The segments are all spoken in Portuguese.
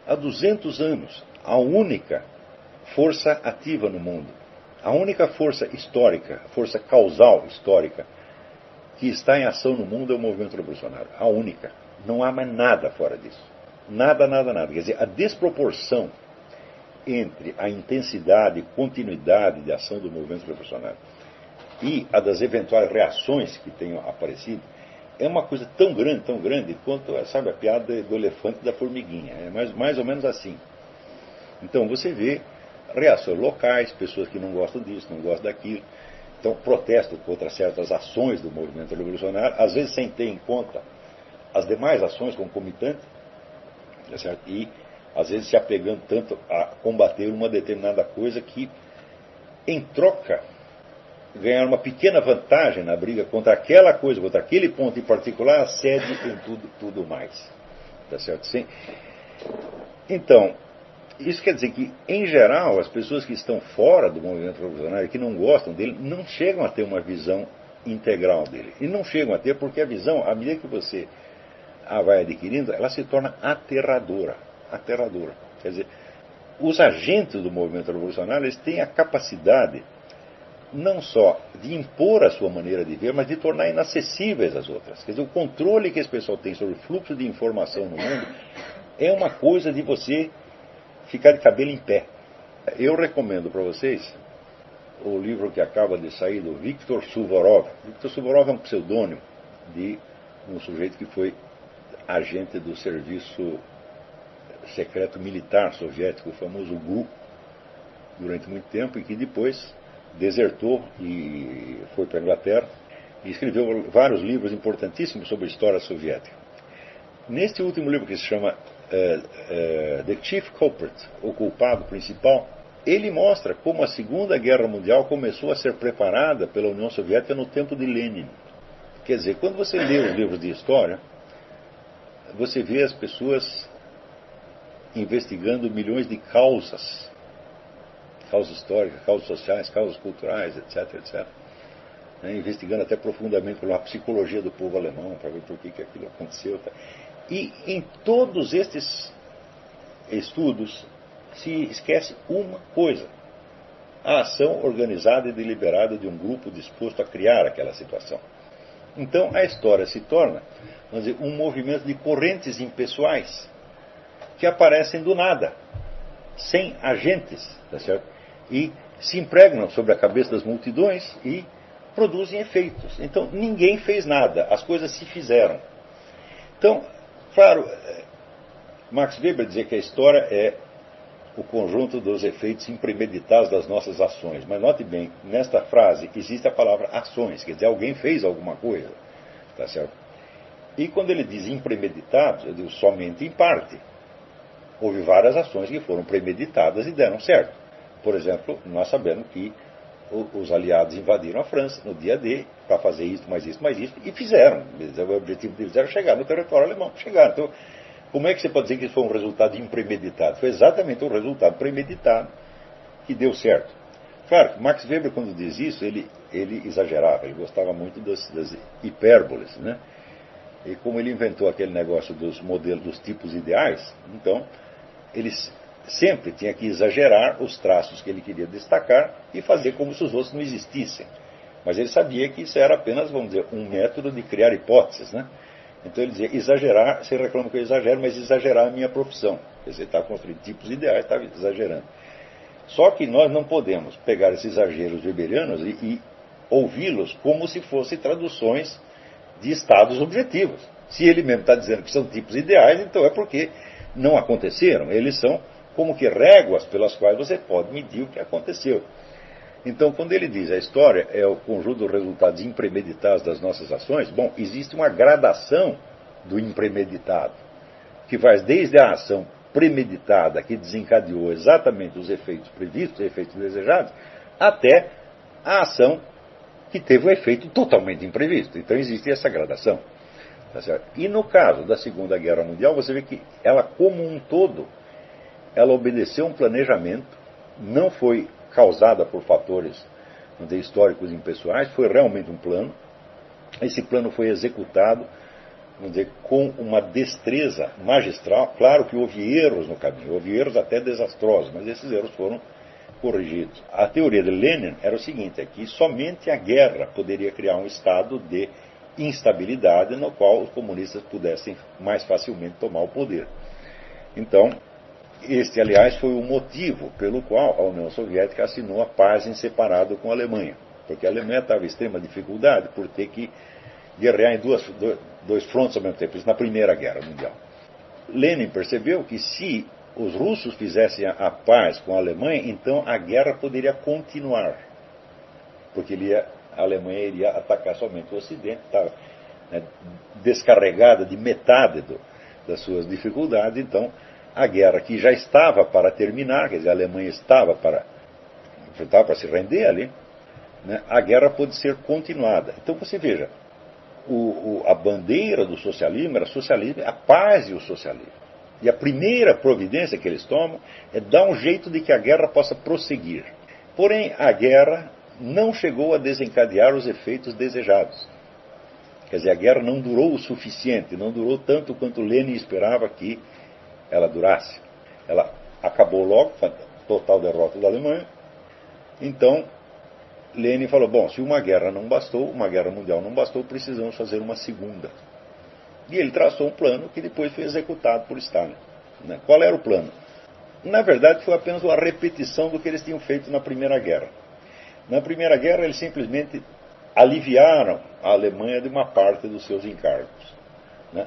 há 200 anos, a única força ativa no mundo, a única força histórica, força causal histórica, que está em ação no mundo é o movimento revolucionário. A única. Não há mais nada fora disso. Nada, nada, nada. Quer dizer, a desproporção entre a intensidade e continuidade de ação do movimento revolucionário e a das eventuais reações que tenham aparecido é uma coisa tão grande quanto, sabe, a piada do elefante e da formiguinha. É mais ou menos assim. Então você vê reações locais, pessoas que não gostam disso, não gostam daquilo. Então protestam contra certas ações do movimento revolucionário, às vezes sem ter em conta as demais ações concomitantes, tá certo? E às vezes se apegando tanto a combater uma determinada coisa que, em troca, ganhar uma pequena vantagem na briga contra aquela coisa, contra aquele ponto em particular, cede em tudo mais. Tá certo? Sim? Então, isso quer dizer que, em geral, as pessoas que estão fora do movimento revolucionário, que não gostam dele, não chegam a ter uma visão integral dele. E não chegam a ter porque a visão, à medida que você a vai adquirindo, ela se torna aterradora. Aterradora. Quer dizer, os agentes do movimento revolucionário, eles têm a capacidade não só de impor a sua maneira de ver, mas de tornar inacessíveis as outras. Quer dizer, o controle que esse pessoal tem sobre o fluxo de informação no mundo é uma coisa de você ficar de cabelo em pé. Eu recomendo para vocês o livro que acaba de sair do Viktor Suvorov. Viktor Suvorov é um pseudônimo de um sujeito que foi agente do serviço secreto militar soviético, o famoso GRU, durante muito tempo, e que depois desertou e foi para a Inglaterra e escreveu vários livros importantíssimos sobre a história soviética. Neste último livro, que se chama The Chief Culprit, o culpado principal, ele mostra como a Segunda Guerra Mundial começou a ser preparada pela União Soviética no tempo de Lenin. Quer dizer, quando você lê os livros de história, você vê as pessoas investigando milhões de causas históricas, causas sociais, causas culturais, etc, etc. Investigando até profundamente pela psicologia do povo alemão, para ver por que aquilo aconteceu. E em todos estes estudos se esquece uma coisa: a ação organizada e deliberada de um grupo disposto a criar aquela situação. Então a história se torna, vamos dizer, um movimento de correntes impessoais que aparecem do nada, sem agentes, tá certo? E se impregnam sobre a cabeça das multidões e produzem efeitos. Então ninguém fez nada, as coisas se fizeram. Então, claro, Max Weber dizia que a história é o conjunto dos efeitos impremeditados das nossas ações. Mas note bem, nesta frase existe a palavra ações, quer dizer, alguém fez alguma coisa. Tá certo? E quando ele diz impremeditados, eu digo somente em parte. Houve várias ações que foram premeditadas e deram certo. Por exemplo, nós sabemos que os aliados invadiram a França no dia D para fazer isso, mais isso, mais isso, e fizeram. O objetivo deles era chegar no território alemão. Chegaram. Então, como é que você pode dizer que isso foi um resultado impremeditado? Foi exatamente um resultado premeditado que deu certo. Claro que Max Weber, quando diz isso, ele exagerava, ele gostava muito das hipérboles, né? E como ele inventou aquele negócio dos modelos, dos tipos ideais, então ele sempre tinha que exagerar os traços que ele queria destacar e fazer como se os outros não existissem. Mas ele sabia que isso era apenas, vamos dizer, um método de criar hipóteses, né? Então ele dizia, exagerar, você reclama que eu exagero, mas exagerar é a minha profissão. Quer dizer, está construindo tipos ideais, está exagerando. Só que nós não podemos pegar esses exageros weberianos e ouvi-los como se fossem traduções de estados objetivos. Se ele mesmo está dizendo que são tipos ideais, então é porque não aconteceram. Eles são como que réguas pelas quais você pode medir o que aconteceu. Então, quando ele diz a história é o conjunto dos resultados impremeditados das nossas ações, bom, existe uma gradação do impremeditado, que vai desde a ação premeditada, que desencadeou exatamente os efeitos previstos, os efeitos desejados, até a ação que teve um efeito totalmente imprevisto. Então existe essa gradação. Tá certo? E no caso da Segunda Guerra Mundial, você vê que ela, como um todo, ela obedeceu um planejamento, não foi causada por fatores históricos impessoais, foi realmente um plano. Esse plano foi executado vamos dizer, com uma destreza magistral. Claro que houve erros no caminho, houve erros até desastrosos, mas esses erros foram corrigidos. A teoria de Lenin era o seguinte, é que somente a guerra poderia criar um estado de instabilidade no qual os comunistas pudessem mais facilmente tomar o poder. Então, este, aliás, foi o motivo pelo qual a União Soviética assinou a paz em separado com a Alemanha, porque a Alemanha estava em extrema dificuldade por ter que guerrear em dois frontes ao mesmo tempo, isso na Primeira Guerra Mundial. Lenin percebeu que se os russos fizessem a paz com a Alemanha, então a guerra poderia continuar, porque a Alemanha iria atacar somente o Ocidente, estava, né, descarregada de metade das suas dificuldades. Então a guerra, que já estava para terminar, quer dizer, a Alemanha estava para se render ali, né, a guerra pôde ser continuada. Então você veja, a bandeira do socialismo era socialismo, a paz e o socialismo. E a primeira providência que eles tomam é dar um jeito de que a guerra possa prosseguir. Porém, a guerra não chegou a desencadear os efeitos desejados. Quer dizer, a guerra não durou o suficiente, não durou tanto quanto Lenin esperava que ela durasse. Ela acabou logo, com a total derrota da Alemanha. Então, Lenin falou, bom, se uma guerra não bastou, uma guerra mundial não bastou, precisamos fazer uma segunda. E ele traçou um plano que depois foi executado por Stalin. Qual era o plano? Na verdade, foi apenas uma repetição do que eles tinham feito na Primeira Guerra. Na Primeira Guerra, eles simplesmente aliviaram a Alemanha de uma parte dos seus encargos.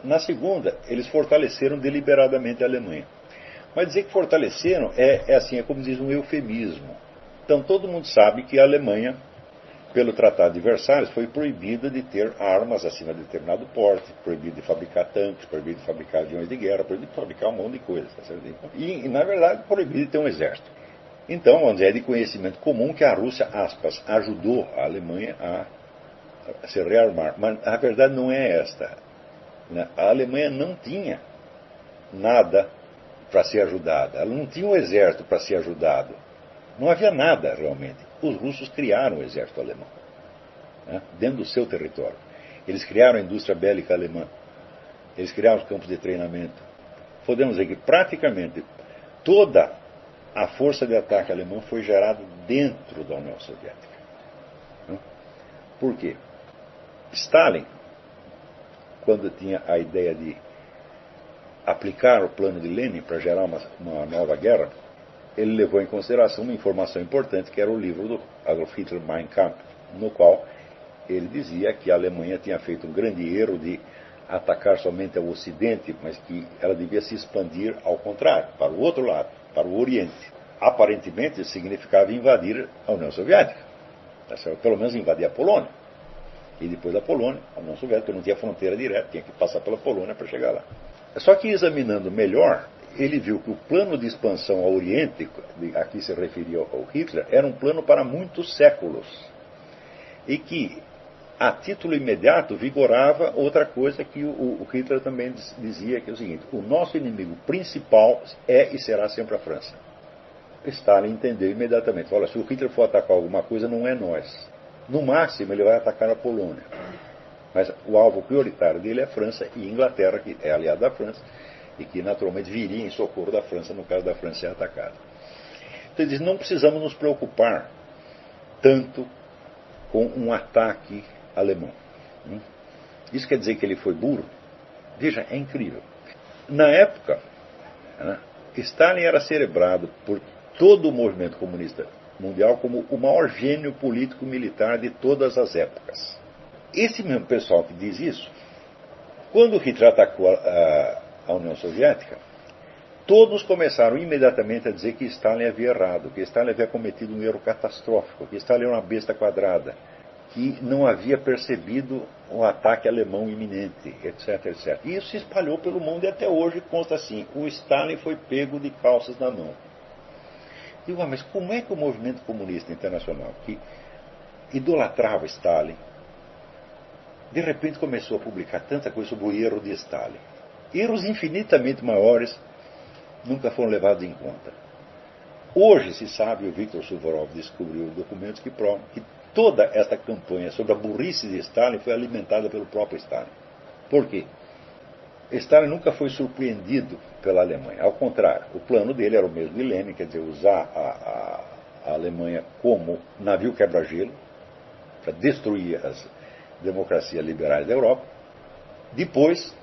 Na Segunda, eles fortaleceram deliberadamente a Alemanha. Mas dizer que fortaleceram é como diz, um eufemismo. Então todo mundo sabe que a Alemanha, pelo Tratado de Versalhes, foi proibida de ter armas acima de determinado porte, proibido de fabricar tanques, proibido de fabricar aviões de guerra, proibido de fabricar um monte de coisas. Tá certo? E, na verdade, proibido de ter um exército. Então, vamos dizer, é de conhecimento comum que a Rússia, aspas, ajudou a Alemanha a se rearmar. Mas a verdade não é esta. A Alemanha não tinha nada para ser ajudada. Ela não tinha um exército para ser ajudado. Não havia nada, realmente. Os russos criaram o exército alemão, dentro do seu território. Eles criaram a indústria bélica alemã. Eles criaram os campos de treinamento. Podemos dizer que praticamente toda a força de ataque alemã foi gerada dentro da União Soviética. Por quê? Stalin, quando tinha a ideia de aplicar o plano de Lenin para gerar uma nova guerra, ele levou em consideração uma informação importante, que era o livro do Adolf Hitler, Mein Kampf, no qual ele dizia que a Alemanha tinha feito um grande erro de atacar somente ao Ocidente, mas que ela devia se expandir ao contrário, para o outro lado, para o Oriente. Aparentemente, isso significava invadir a União Soviética, pelo menos invadir a Polônia. E depois da Polônia, a União Soviética não tinha fronteira direta, tinha que passar pela Polônia para chegar lá. Só que examinando melhor, ele viu que o plano de expansão ao Oriente, a que se referia ao Hitler, era um plano para muitos séculos. E que, a título imediato, vigorava outra coisa que o Hitler também dizia, que é o seguinte: o nosso inimigo principal é e será sempre a França. Stalin entendeu imediatamente. Olha, se o Hitler for atacar alguma coisa, não é nós. No máximo, ele vai atacar a Polônia. Mas o alvo prioritário dele é a França e Inglaterra, que é aliado da França, e que naturalmente viria em socorro da França no caso da França ser atacada. Então ele diz, não precisamos nos preocupar tanto com um ataque alemão. Isso quer dizer que ele foi burro? Veja, é incrível. Na época, Stalin era celebrado por todo o movimento comunista mundial como o maior gênio político-militar de todas as épocas. Esse mesmo pessoal que diz isso, quando Hitler atacou a União Soviética, todos começaram imediatamente a dizer que Stalin havia errado, que Stalin havia cometido um erro catastrófico, que Stalin era uma besta quadrada, que não havia percebido o ataque alemão iminente, etc, etc. E isso se espalhou pelo mundo e até hoje consta assim: o Stalin foi pego de calças na mão. Digo, mas como é que o movimento comunista internacional, que idolatrava Stalin, de repente começou a publicar tanta coisa sobre o erro de Stalin? Erros infinitamente maiores nunca foram levados em conta. Hoje se sabe, o Viktor Suvorov descobriu documentos que provam que toda esta campanha sobre a burrice de Stalin foi alimentada pelo próprio Stalin. Por quê? Stalin nunca foi surpreendido pela Alemanha. Ao contrário, o plano dele era o mesmo de Lenin, quer dizer, usar a Alemanha como navio quebra-gelo para destruir as democracias liberais da Europa. Depois,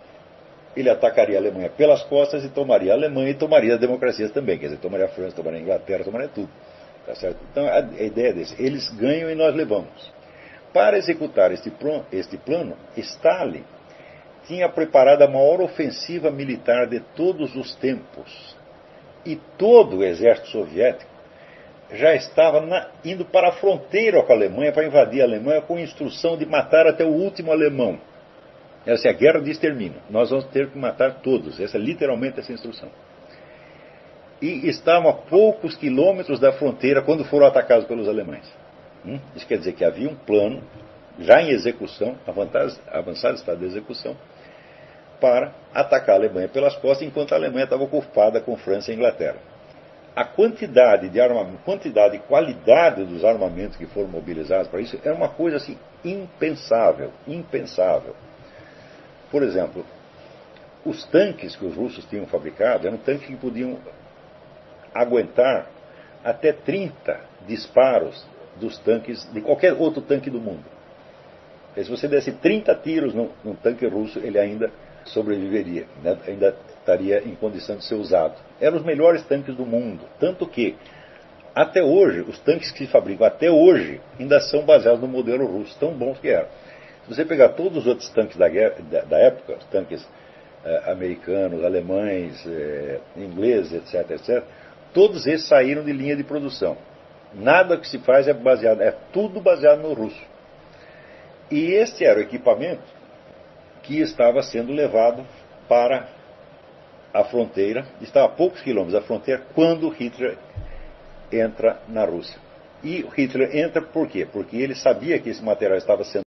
ele atacaria a Alemanha pelas costas e tomaria a Alemanha e tomaria as democracias também. Quer dizer, tomaria a França, tomaria a Inglaterra, tomaria tudo. Tá certo? Então, a ideia é desse. Eles ganham e nós levamos. Para executar este plano, Stalin tinha preparado a maior ofensiva militar de todos os tempos. E todo o exército soviético já estava indo para a fronteira com a Alemanha, para invadir a Alemanha, com instrução de matar até o último alemão. Essa é a guerra de extermínio. Nós vamos ter que matar todos. Essa é literalmente essa instrução. E estavam a poucos quilômetros da fronteira quando foram atacados pelos alemães. Isso quer dizer que havia um plano, já em execução, avançado estado de execução, para atacar a Alemanha pelas costas, enquanto a Alemanha estava ocupada com França e Inglaterra. A quantidade de armamento, quantidade e qualidade dos armamentos que foram mobilizados para isso era uma coisa assim impensável, impensável. Por exemplo, os tanques que os russos tinham fabricado eram tanques que podiam aguentar até 30 disparos dos tanques, de qualquer outro tanque do mundo. E se você desse 30 tiros num tanque russo, ele ainda sobreviveria, né? Ainda estaria em condição de ser usado. Eram os melhores tanques do mundo. Tanto que, até hoje, os tanques que se fabricam até hoje ainda são baseados no modelo russo, tão bons que eram. Se você pegar todos os outros tanques da época, os tanques americanos, alemães, ingleses, etc., etc., todos esses saíram de linha de produção. Nada que se faz é tudo baseado no russo. E este era o equipamento que estava sendo levado para a fronteira, estava a poucos quilômetros da fronteira, quando Hitler entra na Rússia. E Hitler entra por quê? Porque ele sabia que esse material estava sendo